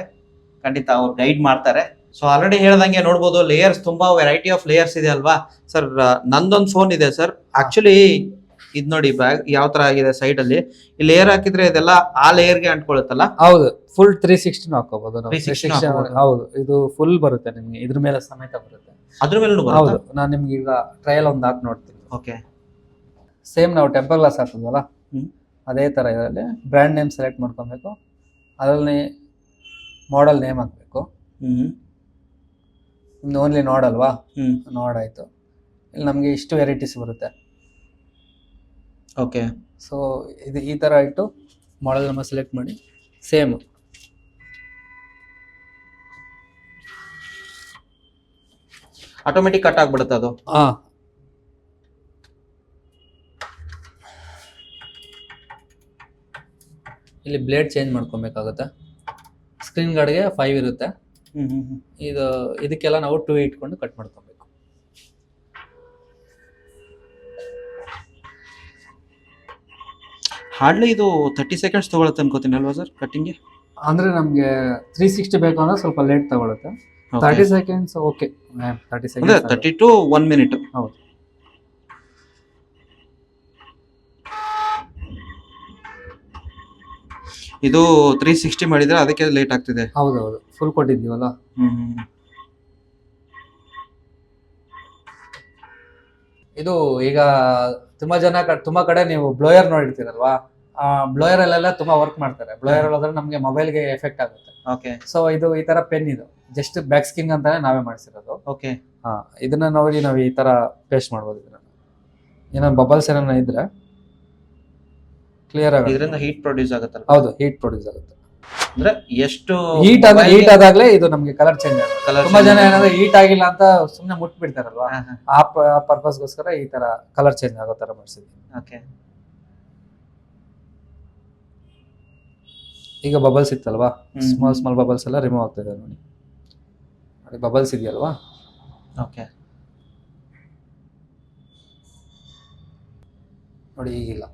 ಖಂಡಿತ ಅವ್ರು ಗೈಡ್ ಮಾಡ್ತಾರೆ. ಸೊ ಆಲ್ರೆಡಿ ಹೇಳ್ದಂಗೆ ನೋಡ್ಬೋದು, ಲೇಯರ್ಸ್ ತುಂಬಾ ವೆರೈಟಿ ಆಫ್ ಲೇಯರ್ಸ್ ಇದೆ ಅಲ್ವಾ ಸರ್? ನಂದೊಂದು ಫೋನ್ ಇದೆ ಸರ್, ಆಕ್ಚುಲಿ ಇದ್ ನೋಡಿ ಬ್ಯಾಗ್ ಯಾವ ತರ ಆಗಿದೆ, ಸೈಡ್ ಅಲ್ಲಿ ಈ ಲೇಯರ್ ಹಾಕಿದ್ರೆ ಇದೆಲ್ಲ ಆ ಲೇಯರ್ಗೆ ಅಂಟ್ಕೊಳ್ಳುತ್ತಲ್ಲ? ಹೌದು, ಫುಲ್ 360 ಹಾಕೋಬಹುದು. 360 ಹೌದು, ಇದು ಫುಲ್ ಬರುತ್ತೆ ನಿಮ್ಗೆ, ಇದ್ರ ಮೇಲೆ ಸಮೇತ ಬರುತ್ತೆ. ಅದ್ರ ಮೇಲೆ ಹೌದು, ನಾನು ನಿಮ್ಗೆ ಈಗ ಟ್ರಯಲ್ ಒಂದು ಹಾಕಿ ನೋಡ್ತೀನಿ. ಓಕೆ, ಸೇಮ್ ನಾವು ಟೆಂಪರ್ ಗ್ಲಾಸ್ ಹಾಕಿದ್ವಲ್ಲ ಅದೇ ತರ ಇದರಲ್ಲಿ ಬ್ರ್ಯಾಂಡ್ ನೇಮ್ ಸೆಲೆಕ್ಟ್ ಮಾಡ್ಕೊಬೇಕು, ಅದರಲ್ಲಿ ಮಾಡೆಲ್ ನೇಮ್ ಹಾಕ್ಬೇಕು. ಓನ್ಲಿ ನೋಡಲ್ವಾ? ನೋಡಾಯ್ತು. ಇಲ್ಲಿ ನಮ್ಗೆ ಇಷ್ಟು ವೆರೈಟೀಸ್ ಬರುತ್ತೆ. ಓಕೆ, ಸೊ ಇದು ಈ ತರ ಇಟ್ಟು ಮಾಡೆಲ್ ನಂಬರ್ ಸೆಲೆಕ್ಟ್ ಮಾಡಿ, ಸೇಮ್ ಆಟೋಮೆಟಿಕ್ ಕಟ್ ಆಗ್ಬಿಡುತ್ತೆ ಅದು. ಇಲ್ಲಿ ಬ್ಲೇಡ್ ಚೇಂಜ್ ಮಾಡ್ಕೊಬೇಕಾಗುತ್ತೆ. ಸ್ಕ್ರೀನ್ ಗಾರ್ಡ್ಗೆ 5 ಇರುತ್ತೆ, ಇದಕ್ಕೆಲ್ಲ ನಾವು 2 ಇಟ್ಕೊಂಡು ಕಟ್ ಮಾಡ್ಕೊಬೇಕು. ಹಾರ್ಡ್ಲಿ ಇದು 30 seconds ತಗೊಳುತ್ತೆ ಅನ್ಕೋತೀನಿ ಅಲ್ವಾ ಸರ್ ಕಟ್ಟಿಂಗ್ಗೆ? ಅಂದ್ರೆ ನಮ್ಗೆ 360 ಬೇಕು ಅಂದ್ರೆ ಸ್ವಲ್ಪ ಲೇಟ್ ತಗೊಳುತ್ತೆ. 30 seconds okay. 30 seconds 30 to 1 minute. ಹೌದು. ಇದು 360 ಮಾಡಿದ್ರೆ ಅದಕ್ಕೆ ಲೇಟ್ ಆಗ್ತಿದೆ. ಹೌದೌದು, ಫುಲ್ ಕೊಟ್ಟಿದ್ದೀವಲ್ಲ. ಇದು ಈಗ ತುಂಬಾ ಕಡೆ ನೀವು ಬ್ಲೋಯರ್ ನೋಡಿರ್ತೀರಲ್ವಾ, ಬ್ಲೋಯರ್ ಅಲ್ಲೆಲ್ಲ ತುಂಬಾ ವರ್ಕ್ ಮಾಡ್ತಾರೆ. ಬ್ಲೋಯರ್ ಹೋದ್ರೆ ನಮ್ಗೆ ಮೊಬೈಲ್ಗೆ ಎಫೆಕ್ಟ್ ಆಗುತ್ತೆ. ಓಕೆ, ಸೊ ಇದು ಈ ತರ ಪೆನ್, ಇದು ಜಸ್ಟ್ ಬ್ಯಾಕ್ ಸ್ಕಿನ್ ಅಂತಾನೆ ನಾವೇ ಮಾಡಿಸಿರೋದು. ಓಕೆ, ಇದನ್ನ ನೋಡಿ ನಾವು ಈ ತರ ಪೇಸ್ಟ್ ಮಾಡ್ಬೋದು. ಇದನ್ನ ಏನೋ ಬಬಲ್ಸ್ ಏನೋ ಇದ್ರೆ ಕ್ಲಿಯರ್ ಆಗುತ್ತೆ. ಇದರಿಂದ ಹೀಟ್ ಪ್ರೊಡ್ಯೂಸ್ ಆಗುತ್ತಲ್ಲ. ಹೌದು, ಹೀಟ್ ಪ್ರೊಡ್ಯೂಸ್ ಆಗುತ್ತೆ. ಅಂದ್ರೆ ಎಷ್ಟು ಹೀಟ್ ಆದಾಗ್ಲೇ ಇದು ನಮ್ಗೆ ಕಲರ್ ಚೇಂಜ್ ಆಗುತ್ತೆ. Colour ತುಂಬಾ ಜನ change ಏನಾದ್ರೆ ಹೀಟ್ ಆಗಿಲ್ಲ ಅಂತ ಸುಮ್ನೆ ಮುಟ್ಬಿಡ್ತಾರಲ್ವಾ, ಆ ಪರ್ಪಸ್ಗೋಸ್ಕರ ಈ ತರ ಕಲರ್ ಚೇಂಜ್ ಆಗೋ ತರ ಮಾಡಿಸಿದ್ವಿ. ಓಕೆ. ಈಗ ಬಬಲ್ಸ್ ಇತ್ತಲ್ವಾ, ಸ್ಮಾಲ್ ಬಬಲ್ಸ್ ಎಲ್ಲ ರಿಮೂವ್ ಆಗ್ತಿದೆ ನೋಡಿ. ಬಬಲ್ಸ್ ಇದೆಯಲ್ವಾ, ಓಕೆ ನೋಡಿ ಈಗಿಲ್ಲ.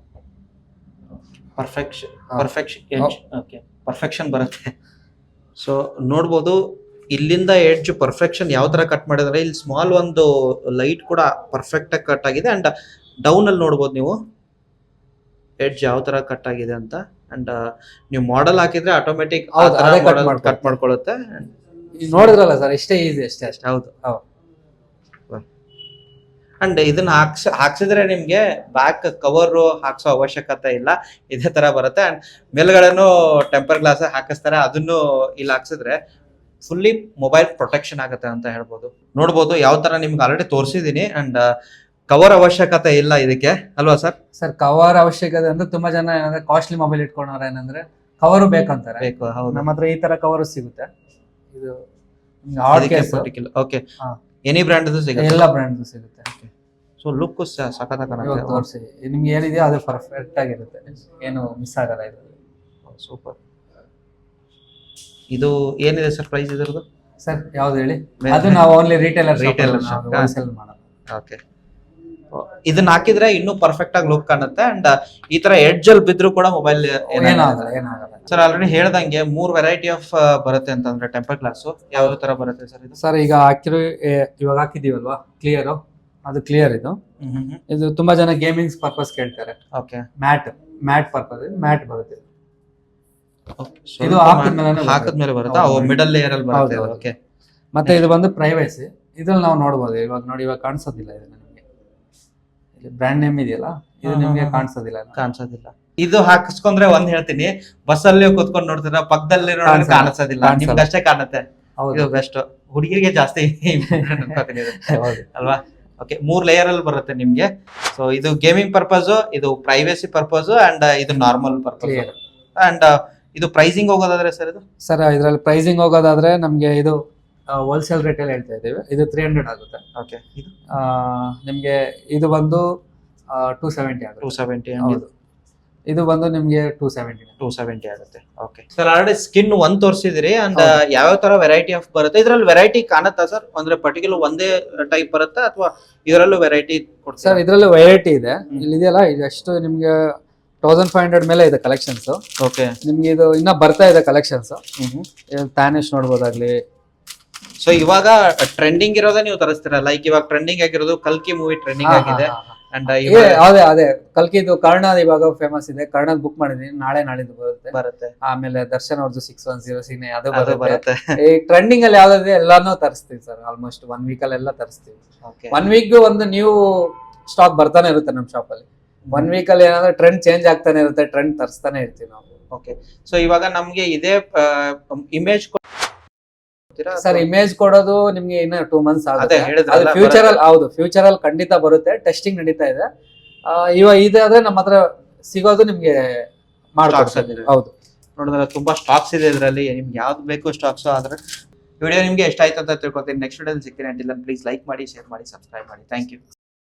ಪರ್ಫೆಕ್ಷನ್ ಬರುತ್ತೆ. ಸೊ ನೋಡ್ಬೋದು ಇಲ್ಲಿಂದ ಎಡ್ಜ್ ಪರ್ಫೆಕ್ಷನ್ ಯಾವ ತರ ಕಟ್ ಮಾಡಿದ್ರೆ, ಇಲ್ಲಿ ಸ್ಮಾಲ್ ಒಂದು ಲೈಟ್ ಕೂಡ ಪರ್ಫೆಕ್ಟ್ ಆಗಿ ಕಟ್ ಆಗಿದೆ. ಅಂಡ್ ಡೌನ್ ಅಲ್ಲಿ ನೋಡ್ಬೋದು ನೀವು ಎಡ್ಜ್ ಯಾವ ತರ ಕಟ್ ಆಗಿದೆ ಅಂತ. ಅಂಡ್ ನೀವು ಮಾಡೆಲ್ ಹಾಕಿದ್ರೆ ಆಟೋಮೆಟಿಕ್ ಕಟ್ ಮಾಡ್ಕೊಳ್ಳುತ್ತೆ. ನೋಡಿದ್ರಲ್ಲ ಸರ್, ಇಷ್ಟೇ ಈಸಿ, ಅಷ್ಟೇ. ಹೌದು. ಅಂಡ್ ಇದನ್ನ ಹಾಕ್ಸಿದ್ರೆ ನಿಮ್ಗೆ ಬ್ಯಾಕ್ ಕವರ್ ಹಾಕ್ಸೋ ಅವಶ್ಯಕತೆ ಇಲ್ಲ, ಇದೇ ತರ ಬರುತ್ತೆ. ಅಂಡ್ ಮೇಲ್ಗಡೆನು ಟೆಂಪರ್ ಗ್ಲಾಸ್ ಹಾಕಿಸ್ತಾರೆ, ಅದನ್ನು ಇಲ್ಲಿ ಹಾಕ್ಸಿದ್ರೆ ಫುಲ್ಲಿ ಮೊಬೈಲ್ ಪ್ರೊಟೆಕ್ಷನ್ ಆಗುತ್ತೆ ಅಂತ ಹೇಳ್ಬೋದು. ನೋಡ್ಬೋದು ಯಾವ ತರ ನಿಮ್ಗೆ ಆಲ್ರೆಡಿ ತೋರಿಸಿದೀನಿ. ಅಂಡ್ ಕವರ್ ಅವಶ್ಯಕತೆ ಇಲ್ಲ ಇದಕ್ಕೆ, ಅಲ್ವಾ ಸರ್? ಸರ್ ಕವರ್ ಅವಶ್ಯಕತೆ ಅಂದ್ರೆ ತುಂಬಾ ಜನ ಏನಂದ್ರೆ ಕಾಸ್ಟ್ಲಿ ಮೊಬೈಲ್ ಇಟ್ಕೊಂಡವ್ರ ಏನಂದ್ರೆ ಕವರ್ ಬೇಕಂತಾರೆ. ಬೇಕು. ಹೌದು, ನಮ್ಮ ಹತ್ರ ಈ ತರ ಕವರ್ ಸಿಗುತ್ತೆ. ಇದು ಓಕೆ. ಎನಿ ಬ್ರ್ಯಾಂಡ್ ಸಿಗುತ್ತೆ, ಎಲ್ಲ ಬ್ರ್ಯಾಂಡ್ ಸಿಗುತ್ತೆ. ಸೊ ಲುಕ್ ಸಖತ್ತಾಗಿ ತೋರಿಸಿ, ನಿಮ್ಗೆ ಏನಿದೆಯೋ ಅದು ಪರ್ಫೆಕ್ಟ್ ಆಗಿರುತ್ತೆ, ಏನು ಮಿಸ್ ಆಗಲ್ಲ ಇದರಲ್ಲಿ. ಸೂಪರ್. ಇದು ಏನಿದೆ ಸರ್ ಪ್ರೈಸ್ ಇದ್ರದ್ದು? ಸರ್ ಯಾವ್ದು ಹೇಳಿ? ಅದು ನಾವು ಓನ್ಲಿ ರಿಟೇಲರ್ ಹೋಲ್ಸೇಲ್ ಮಾಡೋದು. ಓಕೆ. ಇದನ್ನ ಹಾಕಿದ್ರೆ ಇನ್ನೂ ಪರ್ಫೆಕ್ಟ್ ಆಗಿ ಲುಕ್ ಕಾಣುತ್ತೆ. ಅಂಡ್ ಈ ತರ ಎಡ್ಜ್ ಅಲ್ಲಿ ಬಿದ್ರು ಕೂಡ ಮೊಬೈಲ್ ಏನಾಗಲ್ಲ. ಸರ್ ಆಲ್ರೆಡಿ ಹೇಳ್ದಂಗೆ 3 ವೆರೈಟಿ ಆಫ್ ಬರುತ್ತೆ ಅಂತಂದ್ರೆ ಟೆಂಪರ್ ಗ್ಲಾಸ್ ಯಾವ ತರ ಬರುತ್ತೆ ಸರ್ ಇದು? ಸರ್ ಈಗ ಇವಾಗ ಹಾಕಿದೀವಲ್ವಾ ಕ್ಲಿಯರ್, ಅದು ಕ್ಲಿಯರ್. ಇದು ತುಂಬಾ ಜನ ಗೇಮಿಂಗ್ ಪರ್ಪಸ್ ಕೇಳ್ತಾರೆ. ಓಕೆ. ಮ್ಯಾಟ್ ಪರ್ಪಸ್ ಮ್ಯಾಟ್ ಬರುತ್ತೆ. ಇದು ಹಾಕಿದ್ಮೇಲೆ ಬರುತ್ತಾ? ಮಿಡಲ್ ಲೇಯರ್ ಅಲ್ಲಿ ಬರುತ್ತೆ. ಓಕೆ. ಮತ್ತೆ ಇದು ಬಂದು ಪ್ರೈವಸಿ, ಇದ್ರಲ್ಲಿ ನಾವು ನೋಡಬಹುದು. ಇವಾಗ ನೋಡಿ, ಇವಾಗ ಕಾಣಿಸೋದಿಲ್ಲ ಇದು ನಿಮಗೆ, ಇಲ್ಲಿ ಬ್ರ್ಯಾಂಡ್ ನೇಮ್ ಇದೆಯಲ್ಲ, ಇದು ನಿಮ್ಗೆ ಕಾಣಿಸೋದಿಲ್ಲ. ಇದು ಹಾಕಿಸ್ಕೊಂಡ್ರೆ ಒಂದ್ ಹೇಳ್ತೀನಿ, ಬಸ್ ಅಲ್ಲಿ ಕೂತ್ಕೊಂಡು ನೋಡ್ತೀರಾ, ಪಕ್ಕದಲ್ಲಿ ಕಾಣಿಸೋದಿಲ್ಲ, ನಿಮ್ಗೆ ಅಷ್ಟೇ ಕಾಣುತ್ತೆ. ಇದು ಬೆಸ್ಟ್, ಹುಡುಗಿರಿಗೆ ಜಾಸ್ತಿ ಅಲ್ವಾ? ಓಕೆ. 3 ಲೇಯರ್ ಅಲ್ಲಿ ಬರುತ್ತೆ ನಿಮ್ಗೆ. ಸೊ ಇದು ಗೇಮಿಂಗ್ ಪರ್ಪಸ್, ಇದು ಪ್ರೈವಸಿ ಪರ್ಪಸ್, ಅಂಡ್ ಇದು ನಾರ್ಮಲ್ ಪರ್ಪಸ್. ಅಂಡ್ ಇದು ಪ್ರೈಸಿಂಗ್ ಹೋಗೋದಾದ್ರೆ ಸರ್ ಇದು? ಸರ್ ಇದ್ರಲ್ಲಿ ಪ್ರೈಸಿಂಗ್ ಹೋಗೋದಾದ್ರೆ ನಮ್ಗೆ ಇದು ಹೋಲ್ಸೇಲ್ ರೇಟ್ ಅಲ್ಲಿ ಹೇಳ್ತಾ ಇದೀವಿ, ಇದು 300 ಆಗುತ್ತೆ. ಓಕೆ. ನಿಮ್ಗೆ ಇದು ಬಂದು 270 ಆಗುತ್ತೆ. 270. ಹೌದು. ಇದು ಬಂದು ನಿಮ್ಗೆ 270 ಆಗುತ್ತೆ. ಓಕೆ ಸರ್, ಆಲ್ರೆಡಿ ಸ್ಕಿನ್ ಒಂದ್ ತೋರಿಸಿದಿರಿ. ಅಂಡ್ ಯಾವ ತರ ವೆರೈಟಿ ಆಫ್ ಬರುತ್ತೆ ಇದ್ರಲ್ಲಿ? ವೆರೈಟಿ ಕಾಣುತ್ತಾ ಸರ್? ಅಂದ್ರೆ ಪರ್ಟಿಕ್ಯುಲರ್ ಒಂದೇ ಟೈಪ್ ಬರುತ್ತಾ ಅಥವಾ ಇದರಲ್ಲೂ ವೆರೈಟಿ ಕೊಡ್ತೀರಾ? ಸರ್ ಇದ್ರಲ್ಲೂ ವೆರೈಟಿ ಇದೆ. ಇಲ್ಲಿ ಇದೆಯಲ್ಲ, ಇದಷ್ಟು ನಿಮ್ಗೆ 1500 ಮೇಲೆ ಇದೆ ಕಲೆಕ್ಷನ್ಸ್. ಓಕೆ. ನಿಮ್ಗೆ ಇದು ಇನ್ನ ಬರ್ತಾ ಇದೆ ಕಲೆಕ್ಷನ್ಸ್. ಟ್ಯಾನಿಶ್ ನೋಡ್ಬೋದಾಗ್ಲಿ. ಸೊ ಇವಾಗ ಟ್ರೆಂಡಿಂಗ್ ಇರೋದೇ ನೀವು ತರಿಸ್ತೀರಾ? ಲೈಕ್ ಇವಾಗ ಟ್ರೆಂಡಿಂಗ್ ಆಗಿರೋದು ಕಲ್ಕಿ ಮೂವಿ ಟ್ರೆಂಡಿಂಗ್ ಆಗಿದೆ. ಅಂಡ್ ಅದೇ ಕಲ್ಕಿದು ಕರ್ಣ ಇವಾಗ ಫೇಮಸ್ ಇದೆ. ಕರ್ಣ ಬುಕ್ ಮಾಡಿದೀನಿ, ನಾಳಿದ್ದು ಬರುತ್ತೆ. ಆಮೇಲೆ ದರ್ಶನ್ ಅವ್ರದ್ದು 610 ಸೀನೆ ಅದು ಬರುತ್ತೆ. ಈ ಟ್ರೆಂಡಿಂಗ್ ಅಲ್ಲಿ ಯಾವ್ದಾದ್ರೆ ಎಲ್ಲಾನು ತರಿಸ್ತೀವಿ ಸರ್. ಆಲ್ಮೋಸ್ಟ್ 1 ವೀಕ್ ಅಲ್ಲಿ ಎಲ್ಲ ತರಿಸ್ತೀವಿ. 1 ವೀಕ್ ಒಂದು ನ್ಯೂ ಸ್ಟಾಕ್ ಬರ್ತಾನೆ ಇರುತ್ತೆ ನಮ್ ಶಾಪ್ ಅಲ್ಲಿ. 1 ವೀಕ್ ಅಲ್ಲಿ ಏನಾದ್ರೆ ಟ್ರೆಂಡ್ ಚೇಂಜ್ ಆಗ್ತಾನೆ ಇರುತ್ತೆ, ಟ್ರೆಂಡ್ ತರಿಸ್ತಾನೆ ಇರ್ತೀವಿ ನಾವು. ಓಕೆ. ಸೊ ಇವಾಗ ನಮ್ಗೆ ಇದೇ ಇಮೇಜ್ ಸರ್ ಇಮೇಜ್ ಕೊಡೋದು ನಿಮ್ಗೆ ಇನ್ನ 2 ಮಂತ್ಸ್ ಆಗುತ್ತೆ. ಫ್ಯೂಚರ್ ಅಲ್ಲಿ ಖಂಡಿತ ಬರುತ್ತೆ. ಟೆಸ್ಟಿಂಗ್ ನಡೀತಾ ಇದೆ. ಇವಾಗ ಇದಾದ್ರೆ ನಮ್ಮ ಹತ್ರ ಸಿಗೋದು ನಿಮ್ಗೆ ಮಾಡ್ಕೊಡ್ತೀವಿ. ಹೌದು. ನೋಡಿದ್ರೆ ತುಂಬಾ ಸ್ಟಾಕ್ಸ್ ಇದೆ ಇದರಲ್ಲಿ, ನಿಮ್ಗೆ ಯಾವ್ದು ಬೇಕು ಸ್ಟಾಕ್ಸ್. ಆದ್ರೆ ವಿಡಿಯೋ ನಿಮ್ಗೆ ಎಷ್ಟಾಯ್ತು ಅಂತ ತಿಳ್ಕೊತೀನಿ. ನೆಕ್ಸ್ಟ್ ವಿಡಿಯೋದಲ್ಲಿ ಸಿಗ್ತೀನಿ. ಪ್ಲೀಸ್ ಲೈಕ್ ಮಾಡಿ, ಶೇರ್ ಮಾಡಿ, ಸಬ್ಸ್ಕ್ರೈಬ್ ಮಾಡಿ. Thank you.